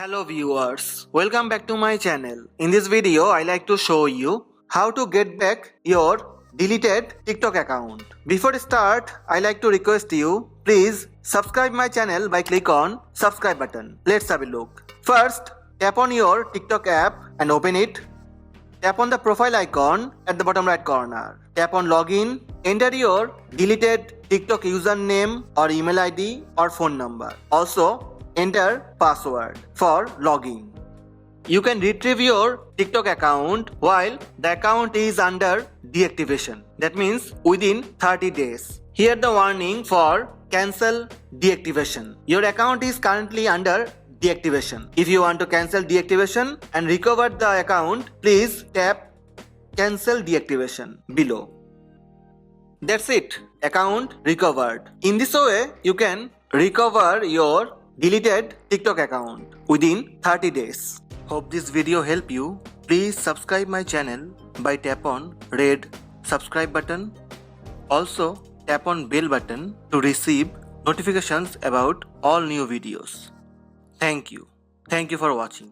Hello viewers, welcome back to my channel. In this video, I like to show you how to get back your deleted TikTok account. Before start, I like to request you, please subscribe my channel by click on subscribe button. Let's have a look. First, tap on your TikTok app and open it. Tap on the profile icon at the bottom right corner. Tap on login. Enter your deleted TikTok username or email ID or phone number. Also, enter password for login. You can retrieve your TikTok account while the account is under deactivation. That means within 30 days. Here the warning for cancel deactivation. Your account is currently under deactivation. If you want to cancel deactivation and recover the account, please tap cancel deactivation below. That's it. Account recovered. In this way, you can recover your deleted TikTok account within 30 days. Hope this video help you. Please subscribe my channel by tap on red subscribe button. Also tap on bell button to receive notifications about all new videos. Thank you. Thank you for watching.